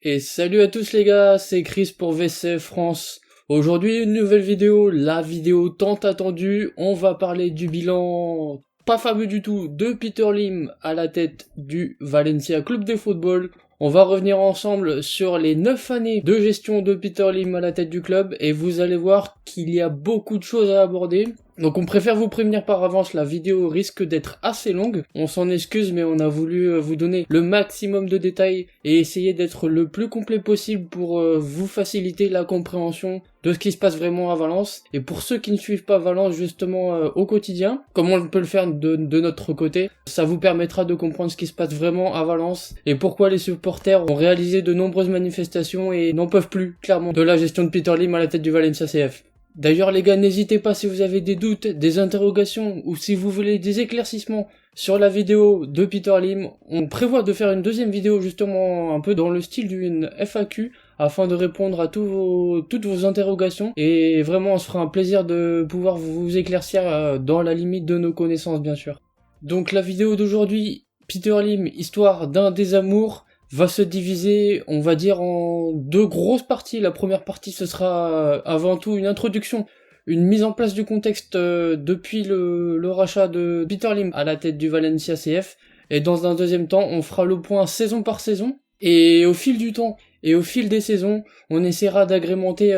Et salut à tous les gars, c'est Chris pour VCF France. Aujourd'hui une nouvelle vidéo, la vidéo tant attendue, on va parler du bilan pas fameux du tout de Peter Lim à la tête du Valencia Club de Football. On va revenir ensemble sur les 9 années de gestion de Peter Lim à la tête du club et vous allez voir qu'il y a beaucoup de choses à aborder. Donc on préfère vous prévenir par avance, la vidéo risque d'être assez longue. On s'en excuse mais on a voulu vous donner le maximum de détails et essayer d'être le plus complet possible pour vous faciliter la compréhension de ce qui se passe vraiment à Valence. Et pour ceux qui ne suivent pas Valence justement au quotidien, comme on peut le faire de notre côté, ça vous permettra de comprendre ce qui se passe vraiment à Valence et pourquoi les supporters ont réalisé de nombreuses manifestations et n'en peuvent plus clairement de la gestion de Peter Lim à la tête du Valencia CF. D'ailleurs les gars, n'hésitez pas si vous avez des doutes, des interrogations ou si vous voulez des éclaircissements sur la vidéo de Peter Lim. On prévoit de faire une deuxième vidéo justement un peu dans le style d'une FAQ afin de répondre à toutes vos interrogations et vraiment on se fera un plaisir de pouvoir vous éclaircir dans la limite de nos connaissances bien sûr. Donc la vidéo d'aujourd'hui, Peter Lim, histoire d'un désamour, va se diviser, on va dire, en deux grosses parties. La première partie, ce sera avant tout une introduction, une mise en place du contexte depuis le rachat de Peter Lim à la tête du Valencia CF. Et dans un deuxième temps, on fera le point saison par saison. Et au fil du temps et au fil des saisons, on essaiera d'agrémenter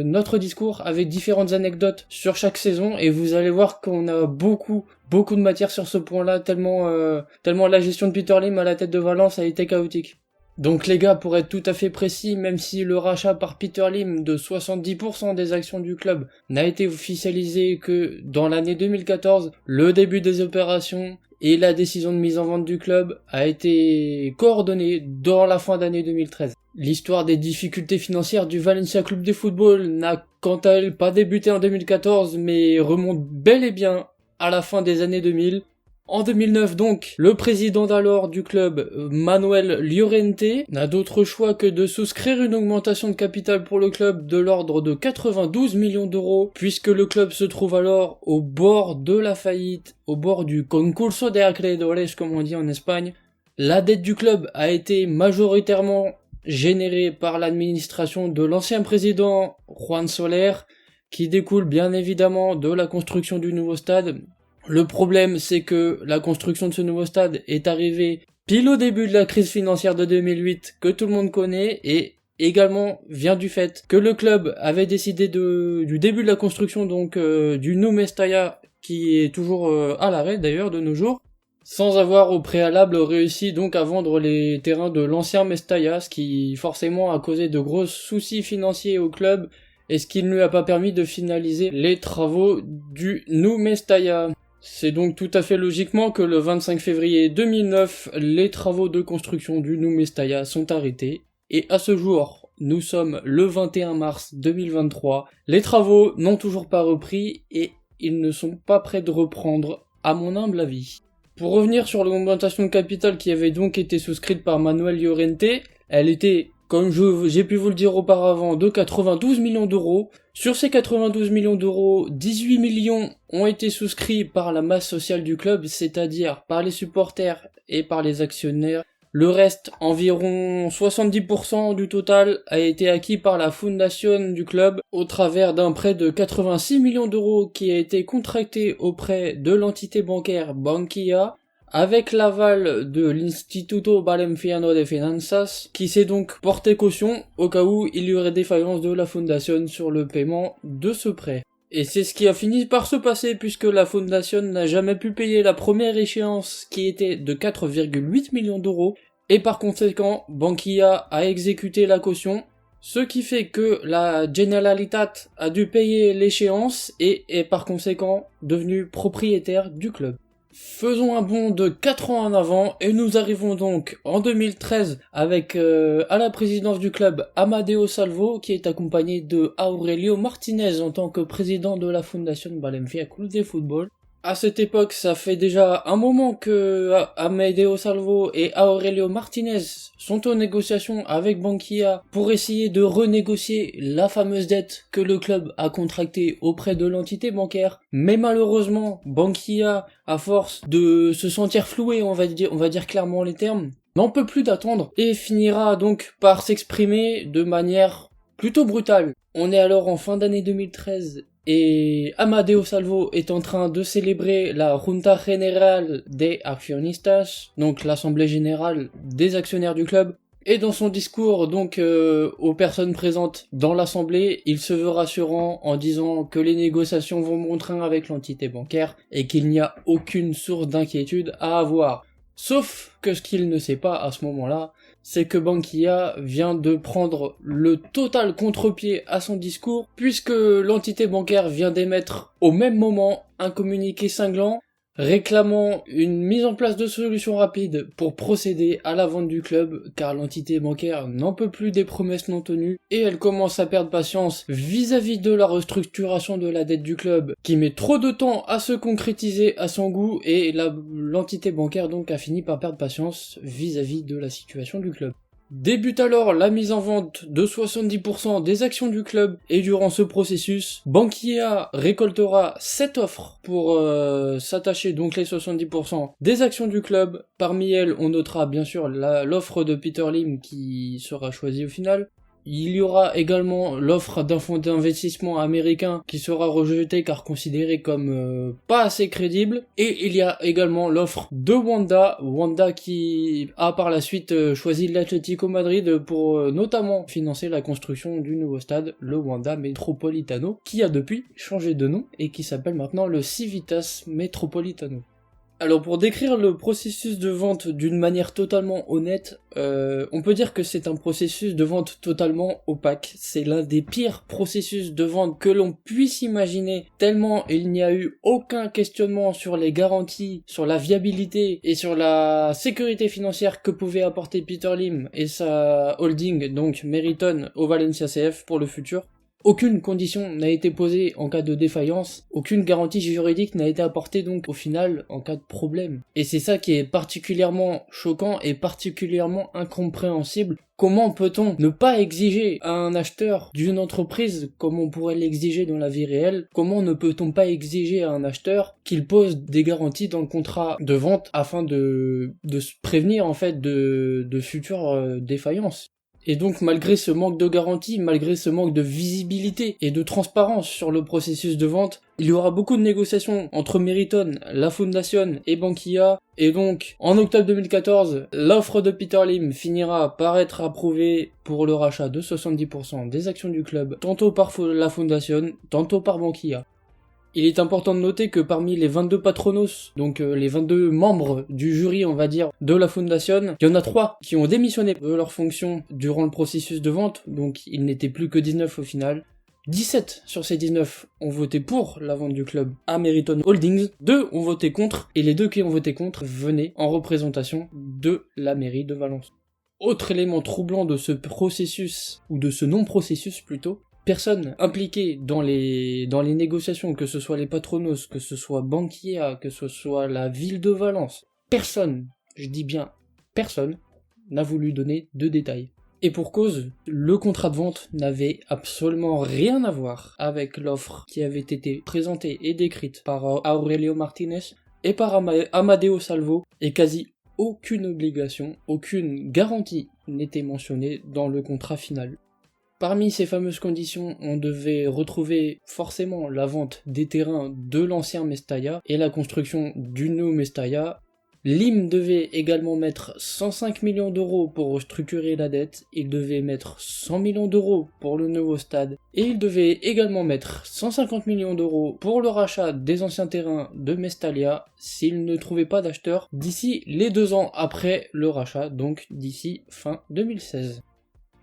notre discours avec différentes anecdotes sur chaque saison. Et vous allez voir qu'on a beaucoup de matière sur ce point-là, tellement la gestion de Peter Lim à la tête de Valence a été chaotique. Donc les gars, pour être tout à fait précis, même si le rachat par Peter Lim de 70% des actions du club n'a été officialisé que dans l'année 2014, le début des opérations et la décision de mise en vente du club a été coordonnée dans la fin d'année 2013. L'histoire des difficultés financières du Valencia Club de Football n'a quant à elle pas débuté en 2014, mais remonte bel et bien à la fin des années 2000. En 2009 donc, le président d'alors du club, Manuel Llorente, n'a d'autre choix que de souscrire une augmentation de capital pour le club de l'ordre de 92 millions d'euros, puisque le club se trouve alors au bord de la faillite, au bord du concurso de acreedores comme on dit en Espagne. La dette du club a été majoritairement générée par l'administration de l'ancien président Juan Soler, qui découle bien évidemment de la construction du nouveau stade. Le problème, c'est que la construction de ce nouveau stade est arrivée pile au début de la crise financière de 2008 que tout le monde connaît et également vient du fait que le club avait décidé du début de la construction donc du Nou Mestalla qui est toujours à l'arrêt d'ailleurs de nos jours, sans avoir au préalable réussi donc à vendre les terrains de l'ancien Mestalla, ce qui forcément a causé de gros soucis financiers au club et ce qui ne lui a pas permis de finaliser les travaux du Nou Mestalla. C'est donc tout à fait logiquement que le 25 février 2009, les travaux de construction du Nou Mestalla sont arrêtés. Et à ce jour, nous sommes le 21 mars 2023, les travaux n'ont toujours pas repris et ils ne sont pas prêts de reprendre, à mon humble avis. Pour revenir sur l'augmentation de capital qui avait donc été souscrite par Manuel Llorente, elle était, comme j'ai pu vous le dire auparavant, de 92 millions d'euros. Sur ces 92 millions d'euros, 18 millions ont été souscrits par la masse sociale du club, c'est-à-dire par les supporters et par les actionnaires. Le reste, environ 70% du total, a été acquis par la fondation du club au travers d'un prêt de 86 millions d'euros qui a été contracté auprès de l'entité bancaire Bankia, avec l'aval de l'Instituto Valenciano de Finanzas, qui s'est donc porté caution au cas où il y aurait défaillance de la fondation sur le paiement de ce prêt. Et c'est ce qui a fini par se passer puisque la fondation n'a jamais pu payer la première échéance qui était de 4,8 millions d'euros et par conséquent Bankia a exécuté la caution, ce qui fait que la Generalitat a dû payer l'échéance et est par conséquent devenue propriétaire du club. Faisons un bond de 4 ans en avant et nous arrivons donc en 2013 avec à la présidence du club Amadeo Salvo qui est accompagné de Aurelio Martinez en tant que président de la Fondation Valencia Club de Football. À cette époque, ça fait déjà un moment que Amadeo Salvo et Aurelio Martinez sont en négociation avec Bankia pour essayer de renégocier la fameuse dette que le club a contractée auprès de l'entité bancaire. Mais malheureusement, Bankia, à force de se sentir floué, on va dire clairement les termes, n'en peut plus d'attendre et finira donc par s'exprimer de manière plutôt brutale. On est alors en fin d'année 2013 et Amadeo Salvo est en train de célébrer la Junta General de Accionistas, donc l'assemblée générale des actionnaires du club. Et dans son discours donc aux personnes présentes dans l'assemblée, il se veut rassurant en disant que les négociations vont bon train avec l'entité bancaire et qu'il n'y a aucune source d'inquiétude à avoir. Sauf que ce qu'il ne sait pas à ce moment-là, c'est que Bankia vient de prendre le total contre-pied à son discours, puisque l'entité bancaire vient d'émettre au même moment un communiqué cinglant réclamant une mise en place de solutions rapides pour procéder à la vente du club, car l'entité bancaire n'en peut plus des promesses non tenues, et elle commence à perdre patience vis-à-vis de la restructuration de la dette du club, qui met trop de temps à se concrétiser à son goût, et l'entité bancaire donc a fini par perdre patience vis-à-vis de la situation du club. Débute alors la mise en vente de 70% des actions du club et durant ce processus, Bankia récoltera 7 offres pour s'attacher donc les 70% des actions du club. Parmi elles, on notera bien sûr l'offre de Peter Lim qui sera choisie au final. Il y aura également l'offre d'un fonds d'investissement américain qui sera rejeté car considéré comme pas assez crédible. Et il y a également l'offre de Wanda qui a par la suite choisi l'Atlético Madrid pour notamment financer la construction du nouveau stade, le Wanda Metropolitano, qui a depuis changé de nom et qui s'appelle maintenant le Civitas Metropolitano. Alors pour décrire le processus de vente d'une manière totalement honnête, on peut dire que c'est un processus de vente totalement opaque. C'est l'un des pires processus de vente que l'on puisse imaginer, tellement il n'y a eu aucun questionnement sur les garanties, sur la viabilité et sur la sécurité financière que pouvait apporter Peter Lim et sa holding, donc Meriton, au Valencia CF pour le futur. Aucune condition n'a été posée en cas de défaillance, aucune garantie juridique n'a été apportée donc au final en cas de problème. Et c'est ça qui est particulièrement choquant et particulièrement incompréhensible. Comment peut-on ne pas exiger à un acheteur d'une entreprise comme on pourrait l'exiger dans la vie réelle? Comment ne peut-on pas exiger à un acheteur qu'il pose des garanties dans le contrat de vente afin de se prévenir en fait de futures défaillances? Et donc malgré ce manque de garantie, malgré ce manque de visibilité et de transparence sur le processus de vente, il y aura beaucoup de négociations entre Meriton, la Fundación et Bankia, et donc en octobre 2014, l'offre de Peter Lim finira par être approuvée pour le rachat de 70% des actions du club, tantôt par la Fundación, tantôt par Bankia. Il est important de noter que parmi les 22 patronos, donc les 22 membres du jury, on va dire, de la Fundación, il y en a 3 qui ont démissionné de leur fonction durant le processus de vente, donc il n'était plus que 19 au final. 17 sur ces 19 ont voté pour la vente du club à Meriton Holdings, 2 ont voté contre, et les 2 qui ont voté contre venaient en représentation de la mairie de Valence. Autre élément troublant de ce processus, ou de ce non-processus plutôt, personne impliquée dans les négociations, que ce soit les patronos, que ce soit Bankia, que ce soit la ville de Valence, personne, je dis bien personne, n'a voulu donner de détails. Et pour cause, le contrat de vente n'avait absolument rien à voir avec l'offre qui avait été présentée et décrite par Aurelio Martinez et par Amadeo Salvo, et quasi aucune obligation, aucune garantie n'était mentionnée dans le contrat final. Parmi ces fameuses conditions, on devait retrouver forcément la vente des terrains de l'ancien Mestalla et la construction du nouveau Mestalla. Lim devait également mettre 105 millions d'euros pour restructurer la dette, il devait mettre 100 millions d'euros pour le nouveau stade, et il devait également mettre 150 millions d'euros pour le rachat des anciens terrains de Mestalla s'il ne trouvait pas d'acheteur d'ici les 2 ans après le rachat, donc d'ici fin 2016.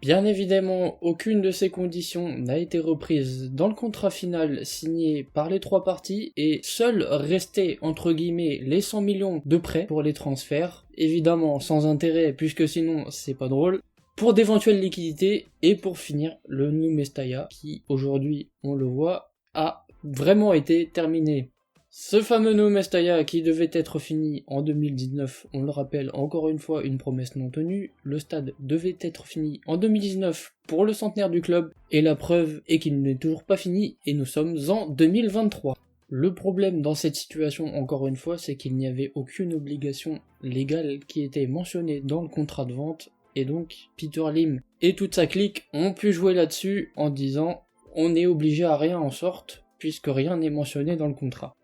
Bien évidemment, aucune de ces conditions n'a été reprise dans le contrat final signé par les 3 parties et seuls restaient entre guillemets les 100 millions de prêts pour les transferts, évidemment sans intérêt puisque sinon c'est pas drôle, pour d'éventuelles liquidités et pour finir le Nou Mestalla qui aujourd'hui, on le voit, a vraiment été terminé. Ce fameux Nou Mestalla qui devait être fini en 2019, on le rappelle encore une fois, une promesse non tenue, le stade devait être fini en 2019 pour le centenaire du club, et la preuve est qu'il n'est toujours pas fini et nous sommes en 2023. Le problème dans cette situation, encore une fois, c'est qu'il n'y avait aucune obligation légale qui était mentionnée dans le contrat de vente, et donc Peter Lim et toute sa clique ont pu jouer là-dessus en disant on est obligé à rien en sorte, puisque rien n'est mentionné dans le contrat.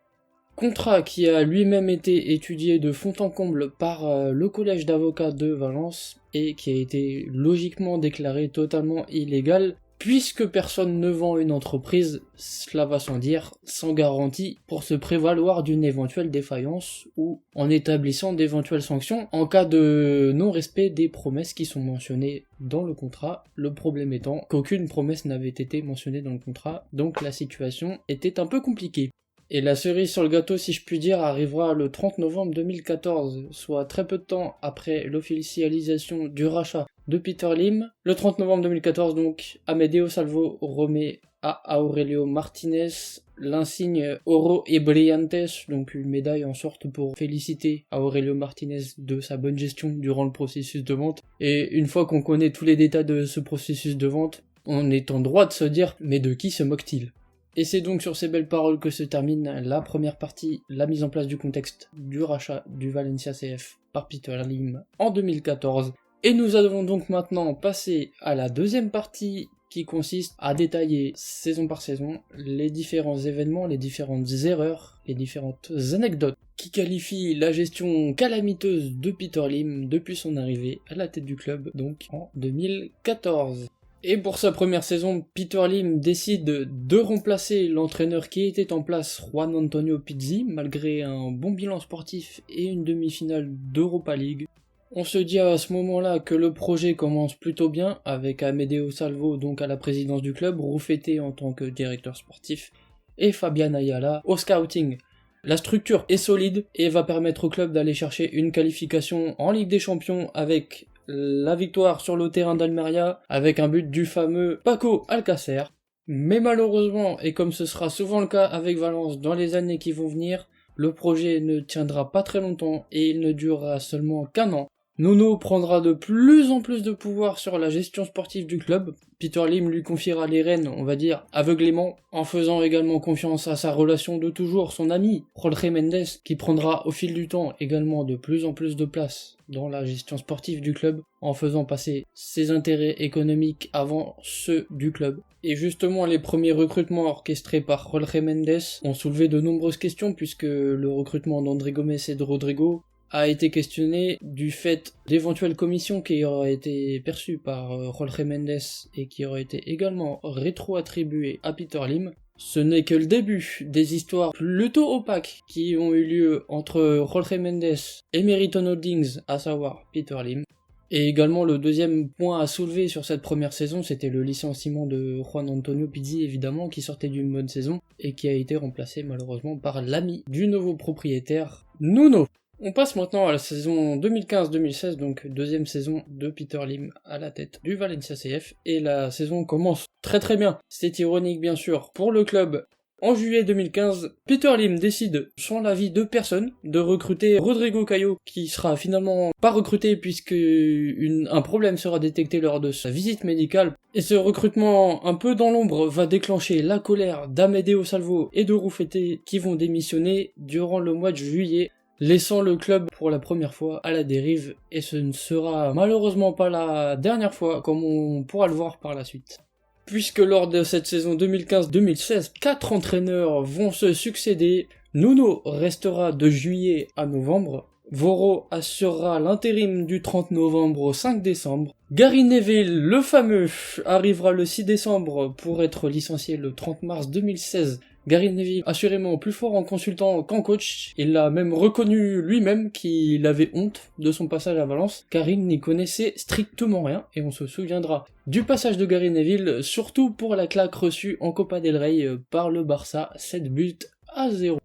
Contrat qui a lui-même été étudié de fond en comble par le collège d'avocats de Valence et qui a été logiquement déclaré totalement illégal puisque personne ne vend une entreprise, cela va sans dire, sans garantie pour se prévaloir d'une éventuelle défaillance ou en établissant d'éventuelles sanctions en cas de non-respect des promesses qui sont mentionnées dans le contrat, le problème étant qu'aucune promesse n'avait été mentionnée dans le contrat, donc la situation était un peu compliquée. Et la cerise sur le gâteau, si je puis dire, arrivera le 30 novembre 2014, soit très peu de temps après l'officialisation du rachat de Peter Lim. Le 30 novembre 2014, donc, Amedeo Salvo remet à Aurelio Martinez l'insigne Oro e Brillantes, donc une médaille en sorte pour féliciter Aurelio Martinez de sa bonne gestion durant le processus de vente. Et une fois qu'on connaît tous les détails de ce processus de vente, on est en droit de se dire, mais de qui se moque-t-il ? Et c'est donc sur ces belles paroles que se termine la première partie, la mise en place du contexte du rachat du Valencia CF par Peter Lim en 2014. Et nous allons donc maintenant passer à la deuxième partie qui consiste à détailler saison par saison les différents événements, les différentes erreurs, les différentes anecdotes qui qualifient la gestion calamiteuse de Peter Lim depuis son arrivée à la tête du club, donc en 2014. Et pour sa première saison, Peter Lim décide de remplacer l'entraîneur qui était en place, Juan Antonio Pizzi, malgré un bon bilan sportif et une demi-finale d'Europa League. On se dit à ce moment-là que le projet commence plutôt bien, avec Amedeo Salvo donc à la présidence du club, Rufete en tant que directeur sportif, et Fabian Ayala au scouting. La structure est solide et va permettre au club d'aller chercher une qualification en Ligue des Champions avec la victoire sur le terrain d'Almeria avec un but du fameux Paco Alcácer. Mais malheureusement, et comme ce sera souvent le cas avec Valence dans les années qui vont venir, le projet ne tiendra pas très longtemps et il ne durera seulement qu'un an. Nuno prendra de plus en plus de pouvoir sur la gestion sportive du club. Peter Lim lui confiera les rênes, on va dire, aveuglément, en faisant également confiance à sa relation de toujours, son ami, Jorge Mendes, qui prendra au fil du temps également de plus en plus de place dans la gestion sportive du club, en faisant passer ses intérêts économiques avant ceux du club. Et justement, les premiers recrutements orchestrés par Jorge Mendes ont soulevé de nombreuses questions, puisque le recrutement d'André Gomes et de Rodrigo a été questionné du fait d'éventuelles commissions qui auraient été perçues par Jorge Mendes et qui auraient été également rétro-attribuées à Peter Lim. Ce n'est que le début des histoires plutôt opaques qui ont eu lieu entre Jorge Mendes et Meriton Holdings, à savoir Peter Lim. Et également le deuxième point à soulever sur cette première saison, c'était le licenciement de Juan Antonio Pizzi évidemment, qui sortait d'une bonne saison et qui a été remplacé malheureusement par l'ami du nouveau propriétaire, Nuno. On passe maintenant à la saison 2015-2016, donc deuxième saison de Peter Lim à la tête du Valencia CF, et la saison commence très très bien. C'est ironique bien sûr pour le club. En juillet 2015, Peter Lim décide, sans l'avis de personne, de recruter Rodrigo Caio, qui sera finalement pas recruté puisque un problème sera détecté lors de sa visite médicale. Et ce recrutement un peu dans l'ombre va déclencher la colère d'Amedeo Salvo et de Rufete qui vont démissionner durant le mois de juillet, laissant le club pour la première fois à la dérive, et ce ne sera malheureusement pas la dernière fois, comme on pourra le voir par la suite. Puisque lors de cette saison 2015-2016, 4 entraîneurs vont se succéder, Nuno restera de juillet à novembre, Voro assurera l'intérim du 30 novembre au 5 décembre, Gary Neville, le fameux, arrivera le 6 décembre pour être licencié le 30 mars 2016, Gary Neville, assurément plus fort en consultant qu'en coach, il a même reconnu lui-même qu'il avait honte de son passage à Valence, car il n'y connaissait strictement rien, et on se souviendra du passage de Gary Neville, surtout pour la claque reçue en Copa del Rey par le Barça, 7-0.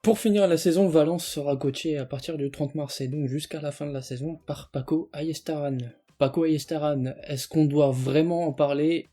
Pour finir la saison, Valence sera coaché à partir du 30 mars et donc jusqu'à la fin de la saison par Paco Ayestaran. Paco Ayestaran, est-ce qu'on doit vraiment en parler ?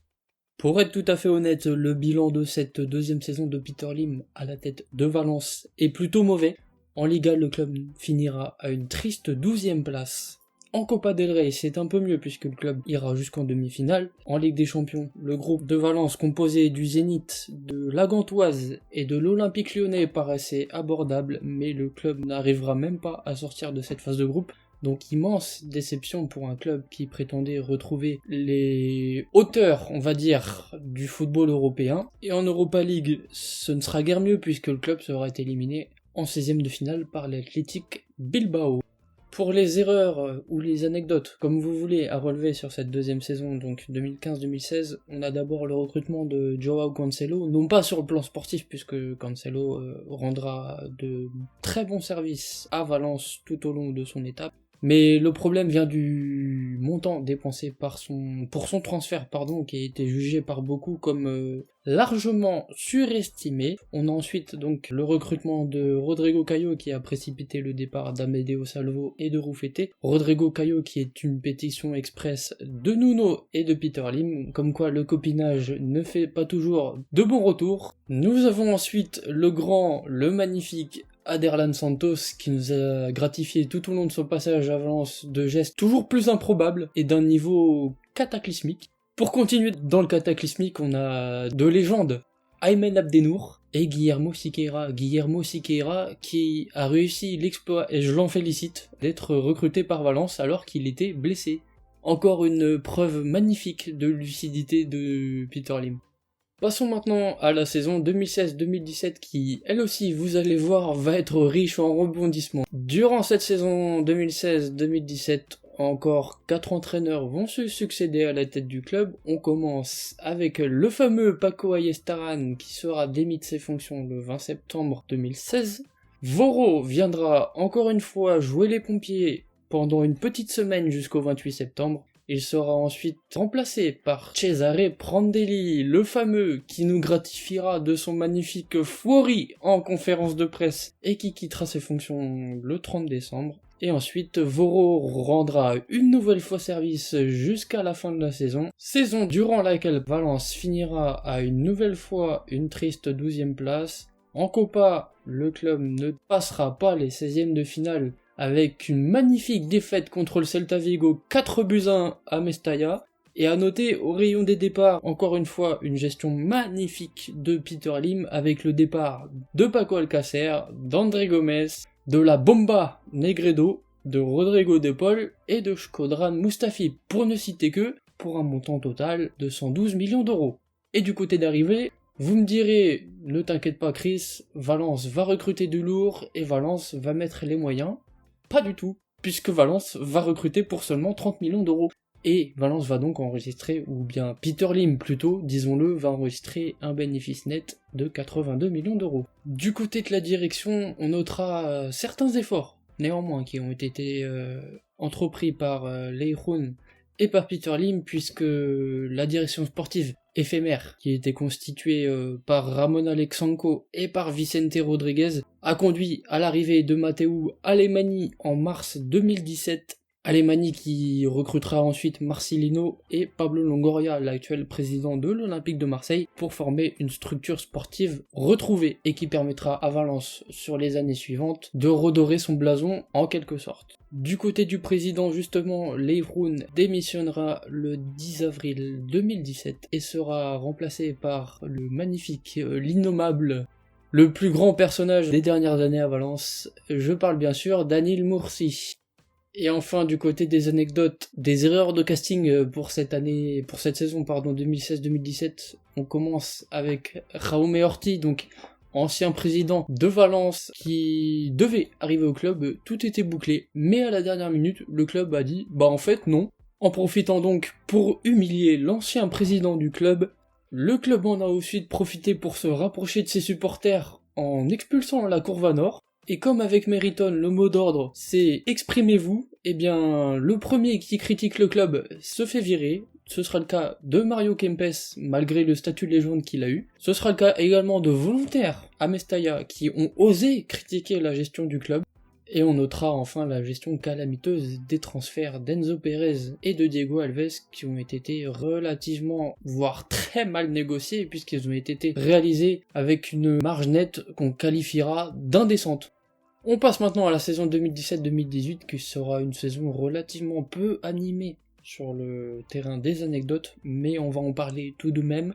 Pour être tout à fait honnête, le bilan de cette deuxième saison de Peter Lim à la tête de Valence est plutôt mauvais. En Liga, le club finira à une triste 12e place. En Copa del Rey, c'est un peu mieux puisque le club ira jusqu'en demi-finale. En Ligue des Champions, le groupe de Valence composé du Zénith, de la Gantoise et de l'Olympique Lyonnais paraissait abordable, mais le club n'arrivera même pas à sortir de cette phase de groupe. Donc immense déception pour un club qui prétendait retrouver les hauteurs, on va dire, du football européen. Et en Europa League, ce ne sera guère mieux puisque le club sera éliminé en 16e de finale par l'Athletic Bilbao. Pour les erreurs ou les anecdotes, comme vous voulez, à relever sur cette deuxième saison, donc 2015-2016, on a d'abord le recrutement de Joao Cancelo, non pas sur le plan sportif, puisque Cancelo rendra de très bons services à Valence tout au long de son étape, mais le problème vient du montant dépensé pour son transfert, qui a été jugé par beaucoup comme largement surestimé. On a ensuite donc le recrutement de Rodrigo Caio qui a précipité le départ d'Amedeo Salvo et de Rufete. Rodrigo Caio qui est une pétition express de Nuno et de Peter Lim, comme quoi le copinage ne fait pas toujours de bons retours. Nous avons ensuite le grand, le magnifique Aderlan Santos qui nous a gratifié tout au long de son passage à Valence de gestes toujours plus improbables et d'un niveau cataclysmique. Pour continuer dans le cataclysmique, on a deux légendes, Aymen Abdenour et Guillermo Siqueira. Guillermo Siqueira qui a réussi l'exploit, et je l'en félicite, d'être recruté par Valence alors qu'il était blessé. Encore une preuve magnifique de lucidité de Peter Lim. Passons maintenant à la saison 2016-2017 qui, elle aussi, vous allez voir, va être riche en rebondissements. Durant cette saison 2016-2017, encore 4 entraîneurs vont se succéder à la tête du club. On commence avec le fameux Paco Ayestaran qui sera démis de ses fonctions le 20 septembre 2016. Voro viendra encore une fois jouer les pompiers pendant une petite semaine jusqu'au 28 septembre. Il sera ensuite remplacé par Cesare Prandelli, le fameux, qui nous gratifiera de son magnifique Fuori en conférence de presse et qui quittera ses fonctions le 30 décembre. Et ensuite, Voro rendra une nouvelle fois service jusqu'à la fin de la saison durant laquelle Valence finira à une nouvelle fois une triste 12e place. En Copa, le club ne passera pas les 16e de finale avec une magnifique défaite contre le Celta Vigo 4-1 à Mestalla. Et à noter, au rayon des départs, encore une fois, une gestion magnifique de Peter Lim avec le départ de Paco Alcácer, d'André Gomes, de la Bomba Negredo, de Rodrigo de Paul et de Shkodran Mustafi, pour ne citer que, pour un montant total de 112 millions d'euros. Et du côté d'arrivée, vous me direz, ne t'inquiète pas Chris, Valence va recruter du lourd et Valence va mettre les moyens. Pas du tout, puisque Valence va recruter pour seulement 30 millions d'euros. Et Valence va donc enregistrer, ou bien Peter Lim plutôt, disons-le, va enregistrer un bénéfice net de 82 millions d'euros. Du côté de la direction, on notera certains efforts, néanmoins, qui ont été entrepris par Leijun et par Peter Lim, puisque la direction sportive éphémère, qui était constituée par Ramon Alexanco et par Vicente Rodriguez, a conduit à l'arrivée de Matteo Alemany en mars 2017. Alemany qui recrutera ensuite Marcelino et Pablo Longoria, l'actuel président de l'Olympique de Marseille, pour former une structure sportive retrouvée et qui permettra à Valence, sur les années suivantes, de redorer son blason en quelque sorte. Du côté du président, justement, Leijun démissionnera le 10 avril 2017 et sera remplacé par le magnifique, l'innommable, le plus grand personnage des dernières années à Valence. Je parle bien sûr d'Anil Moursi. Et enfin, du côté des anecdotes, des erreurs de casting pour cette saison 2016-2017, on commence avec Jaume Orti, donc ancien président de Valence, qui devait arriver au club, tout était bouclé, mais à la dernière minute, le club a dit, en fait non. En profitant donc pour humilier l'ancien président du club, le club en a ensuite profité pour se rapprocher de ses supporters en expulsant la Courva Nord. Et comme avec Meriton, le mot d'ordre, c'est « exprimez-vous », eh bien, le premier qui critique le club se fait virer. Ce sera le cas de Mario Kempes, malgré le statut de légende qu'il a eu. Ce sera le cas également de volontaires à Mestalla qui ont osé critiquer la gestion du club. Et on notera enfin la gestion calamiteuse des transferts d'Enzo Pérez et de Diego Alves qui ont été relativement, voire très mal négociés puisqu'ils ont été réalisés avec une marge nette qu'on qualifiera d'indécente. On passe maintenant à la saison 2017-2018 qui sera une saison relativement peu animée sur le terrain des anecdotes, mais on va en parler tout de même.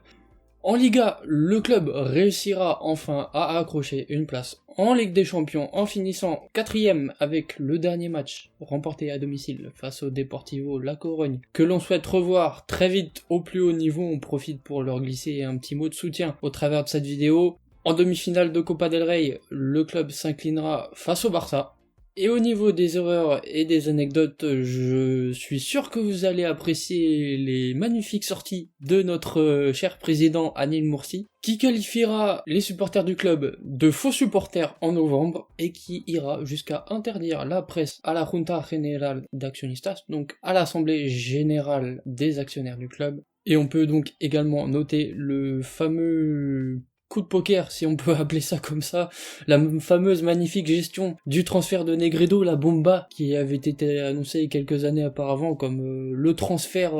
En Liga, le club réussira enfin à accrocher une place en Ligue des Champions en finissant 4ème avec le dernier match remporté à domicile face au Deportivo La Corogne, que l'on souhaite revoir très vite au plus haut niveau. On profite pour leur glisser un petit mot de soutien au travers de cette vidéo. En demi-finale de Copa del Rey, le club s'inclinera face au Barça. Et au niveau des erreurs et des anecdotes, je suis sûr que vous allez apprécier les magnifiques sorties de notre cher président Anil Mursi, qui qualifiera les supporters du club de faux supporters en novembre et qui ira jusqu'à interdire la presse à la Junta General d'Accionistas, donc à l'Assemblée Générale des actionnaires du club. Et on peut donc également noter le fameux coup de poker, si on peut appeler ça comme ça, la fameuse magnifique gestion du transfert de Negredo, la Bomba, qui avait été annoncée quelques années auparavant comme le transfert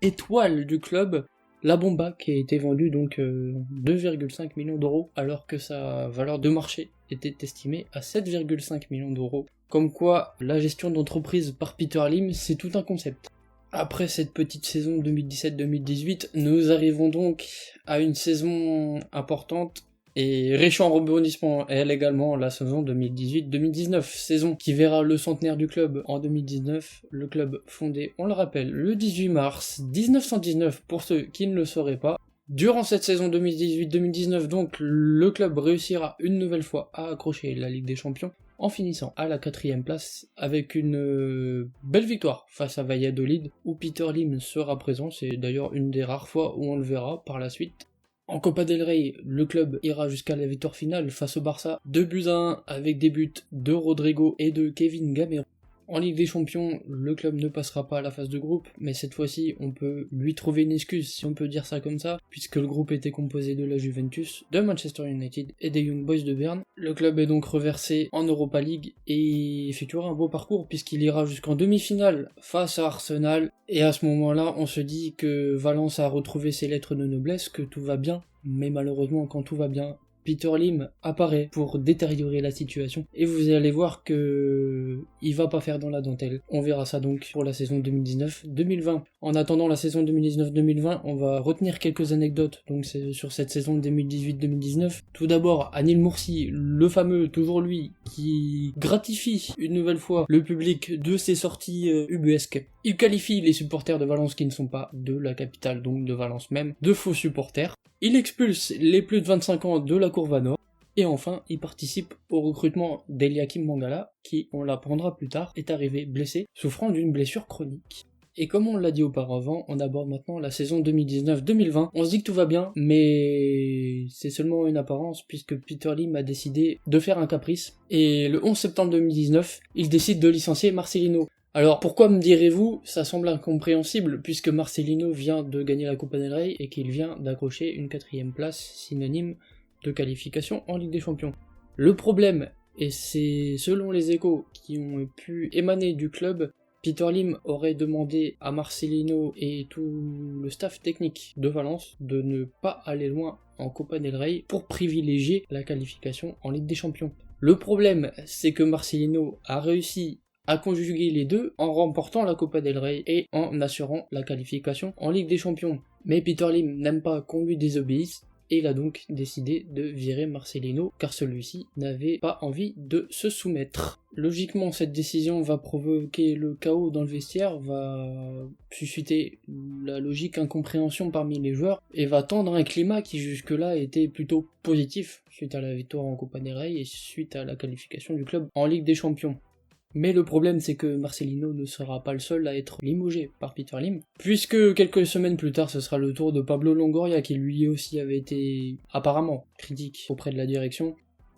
étoile du club. La Bomba qui a été vendue donc 2,5 millions d'euros alors que sa valeur de marché était estimée à 7,5 millions d'euros. Comme quoi, la gestion d'entreprise par Peter Lim, c'est tout un concept. Après cette petite saison 2017-2018, nous arrivons donc à une saison importante et riche en rebondissements, elle également, la saison 2018-2019, saison qui verra le centenaire du club en 2019, le club fondé, on le rappelle, le 18 mars 1919 pour ceux qui ne le sauraient pas. Durant cette saison 2018-2019, donc, le club réussira une nouvelle fois à accrocher la Ligue des Champions, en finissant à la 4ème place avec une belle victoire face à Valladolid où Peter Lim sera présent. C'est d'ailleurs une des rares fois où on le verra par la suite. En Copa del Rey, le club ira jusqu'à la victoire finale face au Barça, 2-1 avec des buts de Rodrigo et de Kevin Gamero. En Ligue des Champions, le club ne passera pas à la phase de groupe, mais cette fois-ci, on peut lui trouver une excuse, si on peut dire ça comme ça, puisque le groupe était composé de la Juventus, de Manchester United et des Young Boys de Berne. Le club est donc reversé en Europa League et effectuera un beau parcours puisqu'il ira jusqu'en demi-finale face à Arsenal. Et à ce moment-là, on se dit que Valence a retrouvé ses lettres de noblesse, que tout va bien, mais malheureusement, quand tout va bien, Peter Lim apparaît pour détériorer la situation et vous allez voir que il va pas faire dans la dentelle. On verra ça donc pour la saison 2019-2020. En attendant la saison 2019-2020, on va retenir quelques anecdotes donc c'est sur cette saison 2018-2019. Tout d'abord, Anil Mursi, le fameux, toujours lui, qui gratifie une nouvelle fois le public de ses sorties ubuesques. Il qualifie les supporters de Valence qui ne sont pas de la capitale, donc de Valence même, de faux supporters. Il expulse les plus de 25 ans de la Curva Nord. Et enfin, il participe au recrutement d'Eliakim Mangala, qui, on l'apprendra plus tard, est arrivé blessé, souffrant d'une blessure chronique. Et comme on l'a dit auparavant, on aborde maintenant la saison 2019-2020. On se dit que tout va bien, mais c'est seulement une apparence, puisque Peter Lim a décidé de faire un caprice. Et le 11 septembre 2019, il décide de licencier Marcelino. Alors pourquoi me direz-vous, ça semble incompréhensible puisque Marcelino vient de gagner la Copa del Rey et qu'il vient d'accrocher une 4ème place synonyme de qualification en Ligue des Champions. Le problème, et c'est selon les échos qui ont pu émaner du club, Peter Lim aurait demandé à Marcelino et tout le staff technique de Valence de ne pas aller loin en Copa del Rey pour privilégier la qualification en Ligue des Champions. Le problème, c'est que Marcelino a réussi à conjuguer les deux en remportant la Copa del Rey et en assurant la qualification en Ligue des Champions. Mais Peter Lim n'aime pas qu'on lui désobéisse et il a donc décidé de virer Marcelino car celui-ci n'avait pas envie de se soumettre. Logiquement, cette décision va provoquer le chaos dans le vestiaire, va susciter la logique incompréhension parmi les joueurs et va tendre un climat qui jusque-là était plutôt positif suite à la victoire en Copa del Rey et suite à la qualification du club en Ligue des Champions. Mais le problème c'est que Marcelino ne sera pas le seul à être limogé par Peter Lim, puisque quelques semaines plus tard ce sera le tour de Pablo Longoria qui lui aussi avait été apparemment critique auprès de la direction,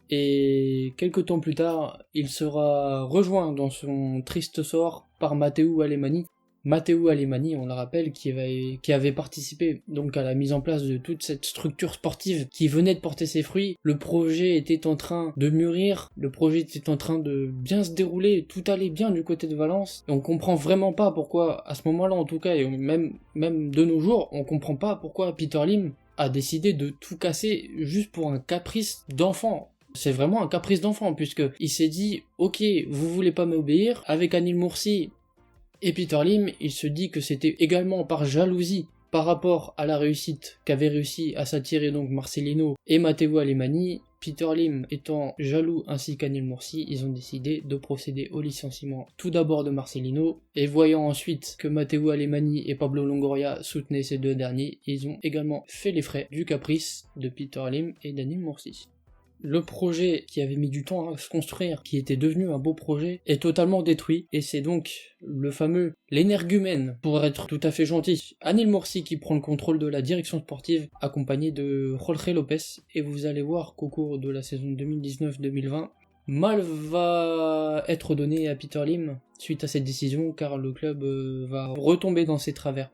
et quelques temps plus tard il sera rejoint dans son triste sort par Matteo Alemany. Matteo Alemany, on le rappelle, qui avait participé donc à la mise en place de toute cette structure sportive qui venait de porter ses fruits. Le projet était en train de mûrir, le projet était en train de bien se dérouler, tout allait bien du côté de Valence. Et on comprend vraiment pas pourquoi, à ce moment-là en tout cas, et même de nos jours, on comprend pas pourquoi Peter Lim a décidé de tout casser juste pour un caprice d'enfant. C'est vraiment un caprice d'enfant, puisque il s'est dit, ok, vous voulez pas m'obéir, avec Anil Moursi et Peter Lim, il se dit que c'était également par jalousie par rapport à la réussite qu'avaient réussi à s'attirer donc Marcelino et Matteo Alemany. Peter Lim étant jaloux ainsi qu'Anil Moursi, ils ont décidé de procéder au licenciement tout d'abord de Marcelino, et voyant ensuite que Matteo Alemany et Pablo Longoria soutenaient ces deux derniers, ils ont également fait les frais du caprice de Peter Lim et d'Anil Moursi. Le projet qui avait mis du temps à se construire, qui était devenu un beau projet, est totalement détruit, et c'est donc le fameux, l'énergumène, pour être tout à fait gentil, Anil Moursi qui prend le contrôle de la direction sportive, accompagné de Jorge Lopez, et vous allez voir qu'au cours de la saison 2019-2020, mal va être donné à Peter Lim suite à cette décision, car le club va retomber dans ses travers.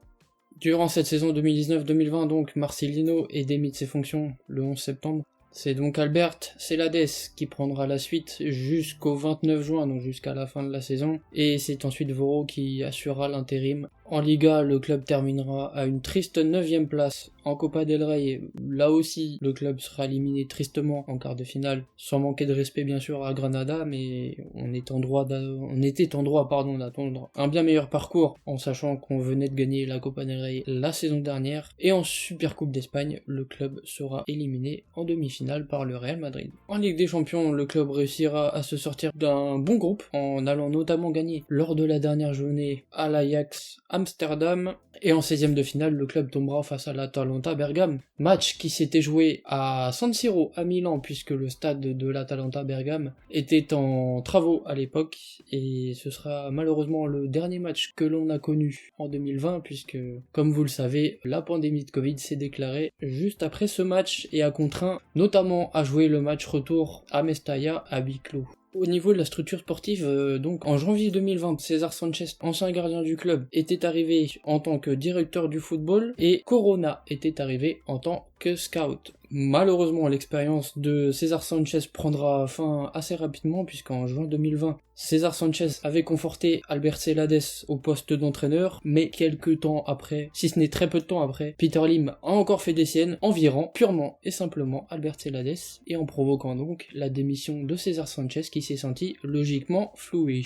Durant cette saison 2019-2020, donc, Marcelino est démis de ses fonctions le 11 septembre, c'est donc Albert Celades qui prendra la suite jusqu'au 29 juin, donc jusqu'à la fin de la saison, et c'est ensuite Voro qui assurera l'intérim. En Liga, le club terminera à une triste 9ème place. En Copa del Rey, là aussi, le club sera éliminé tristement en quart de finale, sans manquer de respect bien sûr à Granada, mais on était en droit d'attendre un bien meilleur parcours, en sachant qu'on venait de gagner la Copa del Rey la saison dernière, et en Supercoupe d'Espagne, le club sera éliminé en demi-finale par le Real Madrid. En Ligue des Champions, le club réussira à se sortir d'un bon groupe, en allant notamment gagner lors de la dernière journée à l'Ajax Amsterdam, et en 16e de finale, le club tombera face à l'Atalanta Bergame. Match qui s'était joué à San Siro à Milan, puisque le stade de l'Atalanta Bergame était en travaux à l'époque, et ce sera malheureusement le dernier match que l'on a connu en 2020, puisque, comme vous le savez, la pandémie de Covid s'est déclarée juste après ce match, et a contraint notamment à jouer le match retour à Mestalla à huis clos. Au niveau de la structure sportive, donc en janvier 2020, César Sanchez, ancien gardien du club, était arrivé en tant que directeur du football et Corona était arrivé en tant que scout. Malheureusement, l'expérience de César Sanchez prendra fin assez rapidement, puisqu'en juin 2020, César Sanchez avait conforté Albert Celades au poste d'entraîneur, mais quelques temps après, si ce n'est très peu de temps après, Peter Lim a encore fait des siennes en virant purement et simplement Albert Celades, et en provoquant donc la démission de César Sanchez qui s'est senti logiquement floué.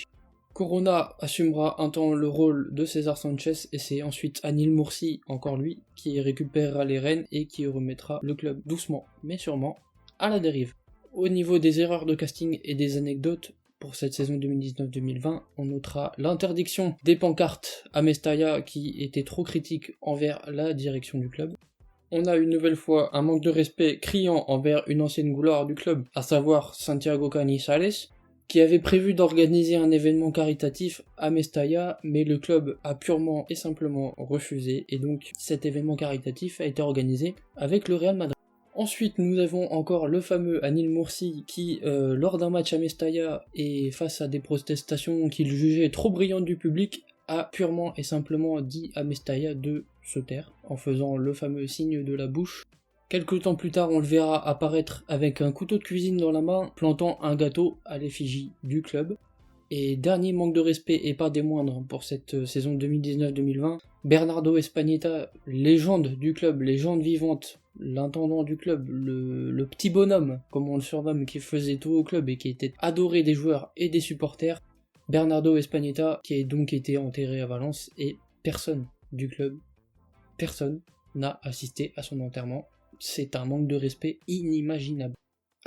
Corona assumera un temps le rôle de César Sanchez et c'est ensuite Anil Moursi, encore lui, qui récupérera les rênes et qui remettra le club doucement mais sûrement à la dérive. Au niveau des erreurs de casting et des anecdotes, pour cette saison 2019-2020, on notera l'interdiction des pancartes à Mestalla qui était trop critique envers la direction du club. On a une nouvelle fois un manque de respect criant envers une ancienne gloire du club, à savoir Santiago Canizales, qui avait prévu d'organiser un événement caritatif à Mestalla, mais le club a purement et simplement refusé, et donc cet événement caritatif a été organisé avec le Real Madrid. Ensuite, nous avons encore le fameux Anil Moursi qui, lors d'un match à Mestalla et face à des protestations qu'il jugeait trop brillantes du public, a purement et simplement dit à Mestalla de se taire, en faisant le fameux signe de la bouche. Quelques temps plus tard, on le verra apparaître avec un couteau de cuisine dans la main, plantant un gâteau à l'effigie du club. Et dernier manque de respect, et pas des moindres, pour cette saison 2019-2020, Bernardo Espagneta, légende du club, légende vivante, l'intendant du club, le petit bonhomme, comme on le surnomme, qui faisait tout au club et qui était adoré des joueurs et des supporters, Bernardo Espagneta, qui a donc été enterré à Valence, et personne du club, personne n'a assisté à son enterrement. C'est un manque de respect inimaginable.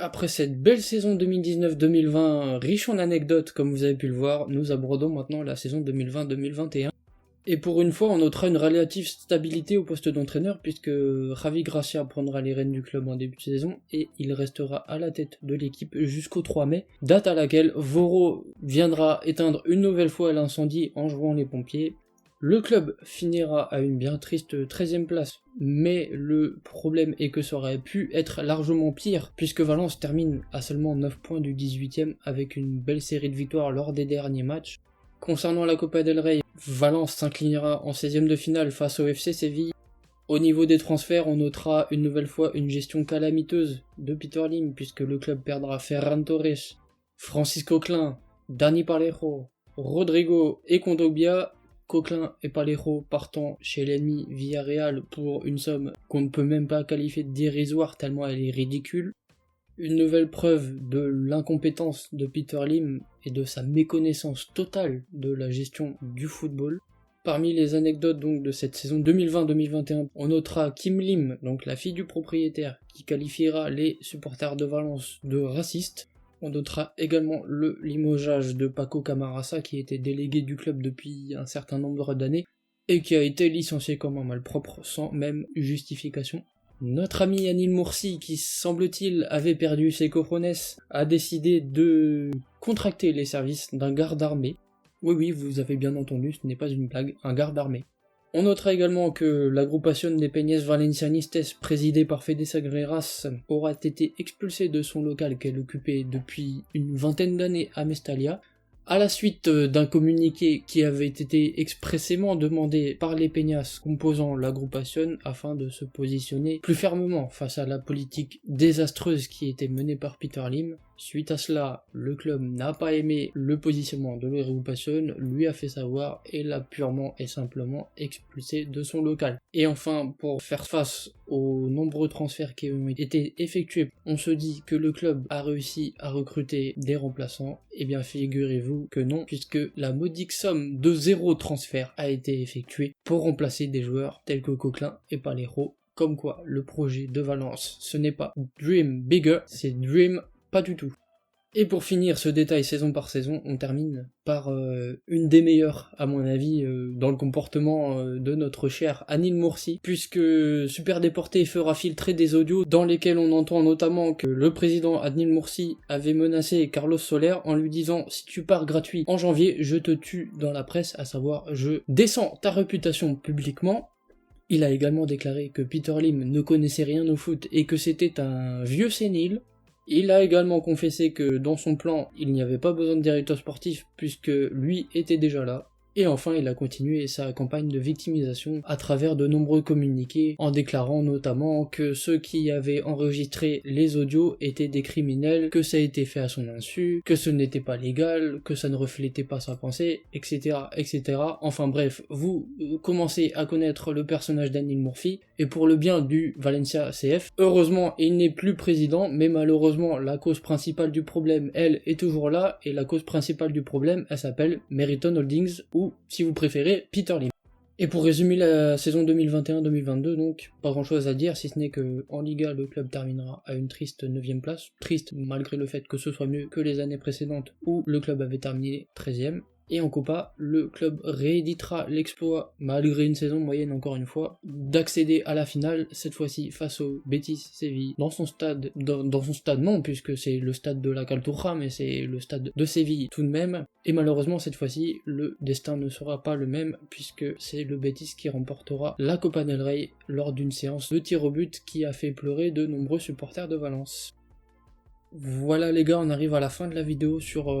Après cette belle saison 2019-2020, riche en anecdotes comme vous avez pu le voir, nous abordons maintenant la saison 2020-2021. Et pour une fois, on notera une relative stabilité au poste d'entraîneur puisque Javi Gracia prendra les rênes du club en début de saison et il restera à la tête de l'équipe jusqu'au 3 mai, date à laquelle Voro viendra éteindre une nouvelle fois l'incendie en jouant les pompiers. Le club finira à une bien triste 13ème place, mais le problème est que ça aurait pu être largement pire, puisque Valence termine à seulement 9 points du 18ème avec une belle série de victoires lors des derniers matchs. Concernant la Copa del Rey, Valence s'inclinera en 16ème de finale face au FC Séville. Au niveau des transferts, on notera une nouvelle fois une gestion calamiteuse de Peter Lim, puisque le club perdra Ferran Torres, Francisco Klein, Dani Parejo, Rodrigo et Kondogbia. Coquelin et Parejo partant chez l'ennemi Villarreal pour une somme qu'on ne peut même pas qualifier de dérisoire tellement elle est ridicule. Une nouvelle preuve de l'incompétence de Peter Lim et de sa méconnaissance totale de la gestion du football. Parmi les anecdotes donc de cette saison 2020-2021, on notera Kim Lim, donc la fille du propriétaire, qui qualifiera les supporters de Valence de racistes. On notera également le limogeage de Paco Camarasa, qui était délégué du club depuis un certain nombre d'années, et qui a été licencié comme un malpropre sans même justification. Notre ami Anil Moursi, qui semble-t-il avait perdu ses cojones, a décidé de contracter les services d'un garde armé. Oui, vous avez bien entendu, ce n'est pas une blague, un garde armé. On notera également que l'Agrupación de Peñas Valencianistes, présidée par Fede Sagreras, aura été expulsée de son local qu'elle occupait depuis une vingtaine d'années à Mestalla, à la suite d'un communiqué qui avait été expressément demandé par les Peñas composant l'Agrupación afin de se positionner plus fermement face à la politique désastreuse qui était menée par Peter Lim. Suite à cela, le club n'a pas aimé le positionnement de l'Agrupación, lui a fait savoir et l'a purement et simplement expulsé de son local. Et enfin, pour faire face aux nombreux transferts qui ont été effectués, on se dit que le club a réussi à recruter des remplaçants. Eh bien figurez-vous que non, puisque la modique somme de 0 transfert a été effectuée pour remplacer des joueurs tels que Coquelin et Palero. Comme quoi, le projet de Valence, ce n'est pas Dream Bigger, c'est Dream pas du tout. Et pour finir ce détail saison par saison, on termine par une des meilleures, à mon avis, dans le comportement de notre cher Anil Moursi, puisque Super Déporté fera filtrer des audios dans lesquels on entend notamment que le président Anil Moursi avait menacé Carlos Soler en lui disant « Si tu pars gratuit en janvier, je te tue dans la presse, à savoir je descends ta réputation publiquement ». Il a également déclaré que Peter Lim ne connaissait rien au foot et que c'était un vieux sénile. Il a également confessé que dans son plan, il n'y avait pas besoin de directeur sportif puisque lui était déjà là. Et enfin, il a continué sa campagne de victimisation à travers de nombreux communiqués, en déclarant notamment que ceux qui avaient enregistré les audios étaient des criminels, que ça a été fait à son insu, que ce n'était pas légal, que ça ne reflétait pas sa pensée, etc., etc. Enfin bref, vous commencez à connaître le personnage d'Anil Moursi, et pour le bien du Valencia CF, heureusement il n'est plus président, mais malheureusement la cause principale du problème, elle, est toujours là, et la cause principale du problème, elle s'appelle Meriton Holdings, ou, si vous préférez, Peter Lim. Et pour résumer la saison 2021-2022, donc, pas grand chose à dire, si ce n'est que en Liga, le club terminera à une triste 9ème place, triste malgré le fait que ce soit mieux que les années précédentes où le club avait terminé 13ème. Et en Copa, le club rééditera l'exploit, malgré une saison moyenne encore une fois, d'accéder à la finale, cette fois-ci face au Betis Séville, dans son stade non, puisque c'est le stade de la Calturra, mais c'est le stade de Séville tout de même. Et malheureusement, cette fois-ci, le destin ne sera pas le même, puisque c'est le Betis qui remportera la Copa del Rey lors d'une séance de tir au but qui a fait pleurer de nombreux supporters de Valence. Voilà les gars, on arrive à la fin de la vidéo sur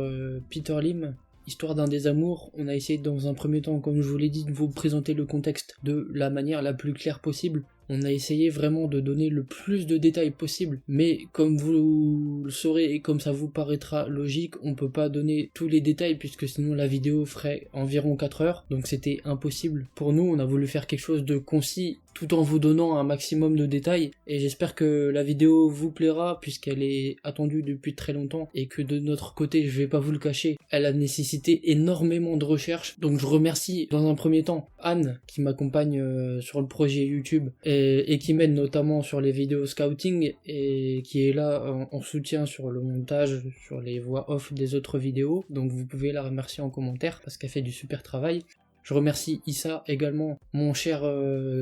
Peter Lim. Histoire d'un désamour, on a essayé dans un premier temps, comme je vous l'ai dit, de vous présenter le contexte de la manière la plus claire possible. On a essayé vraiment de donner le plus de détails possible, mais comme vous le saurez et comme ça vous paraîtra logique, on peut pas donner tous les détails puisque sinon la vidéo ferait environ 4 heures, donc c'était impossible. Pour nous, on a voulu faire quelque chose de concis tout en vous donnant un maximum de détails, et j'espère que la vidéo vous plaira puisqu'elle est attendue depuis très longtemps et que de notre côté, je vais pas vous le cacher, elle a nécessité énormément de recherche. Donc je remercie dans un premier temps Anne qui m'accompagne sur le projet YouTube et qui m'aide notamment sur les vidéos scouting et qui est là en soutien sur le montage, sur les voix off des autres vidéos, donc vous pouvez la remercier en commentaire parce qu'elle fait du super travail. Je remercie Issa également, mon cher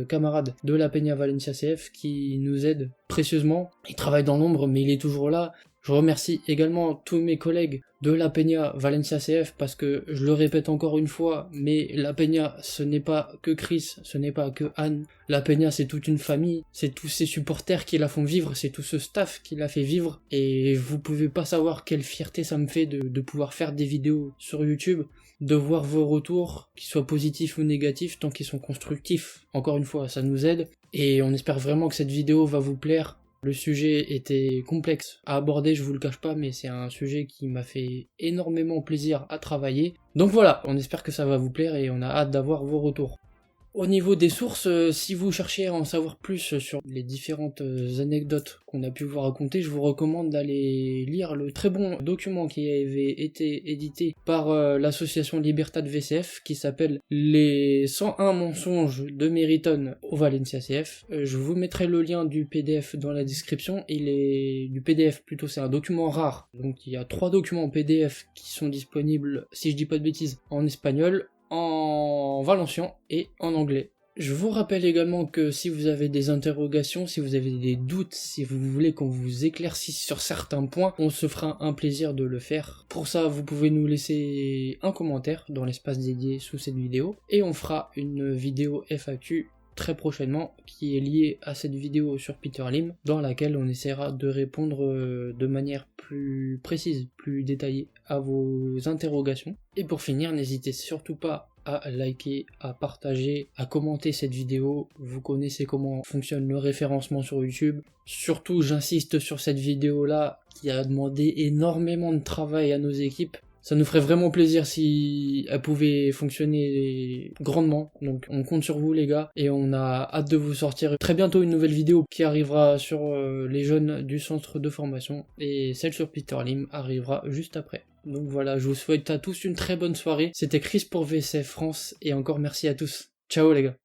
camarade de la Peña Valencia CF qui nous aide précieusement. Il travaille dans l'ombre mais il est toujours là. Je remercie également tous mes collègues de la Peña Valencia CF parce que, je le répète encore une fois, mais la Peña ce n'est pas que Chris, ce n'est pas que Anne. La Peña c'est toute une famille, c'est tous ces supporters qui la font vivre, c'est tout ce staff qui la fait vivre et vous pouvez pas savoir quelle fierté ça me fait de pouvoir faire des vidéos sur YouTube, de voir vos retours, qu'ils soient positifs ou négatifs, tant qu'ils sont constructifs. Encore une fois, ça nous aide et on espère vraiment que cette vidéo va vous plaire. Le sujet était complexe à aborder, je vous le cache pas, mais c'est un sujet qui m'a fait énormément plaisir à travailler. Donc voilà, on espère que ça va vous plaire et on a hâte d'avoir vos retours. Au niveau des sources, si vous cherchez à en savoir plus sur les différentes anecdotes qu'on a pu vous raconter, je vous recommande d'aller lire le très bon document qui avait été édité par l'association Libertad VCF qui s'appelle Les 101 mensonges de Meriton au Valencia CF. Je vous mettrai le lien du PDF dans la description. Du PDF plutôt, c'est un document rare. Donc il y a 3 documents PDF qui sont disponibles, si je dis pas de bêtises, en espagnol, en valencien et en anglais. Je vous rappelle également que si vous avez des interrogations, si vous avez des doutes, si vous voulez qu'on vous éclaircisse sur certains points, on se fera un plaisir de le faire. Pour ça, vous pouvez nous laisser un commentaire dans l'espace dédié sous cette vidéo, et on fera une vidéo FAQ très prochainement qui est liée à cette vidéo sur Peter Lim, dans laquelle on essaiera de répondre de manière plus précise, plus détaillée à vos interrogations. Et pour finir, n'hésitez surtout pas à liker, à partager, à commenter cette vidéo. Vous connaissez comment fonctionne le référencement sur YouTube. Surtout, j'insiste sur cette vidéo-là qui a demandé énormément de travail à nos équipes. Ça nous ferait vraiment plaisir si elle pouvait fonctionner grandement. Donc on compte sur vous les gars, et on a hâte de vous sortir très bientôt une nouvelle vidéo qui arrivera sur les jeunes du centre de formation, et celle sur Peter Lim arrivera juste après. Donc voilà, je vous souhaite à tous une très bonne soirée. C'était Chris pour VCF France, et encore merci à tous. Ciao les gars.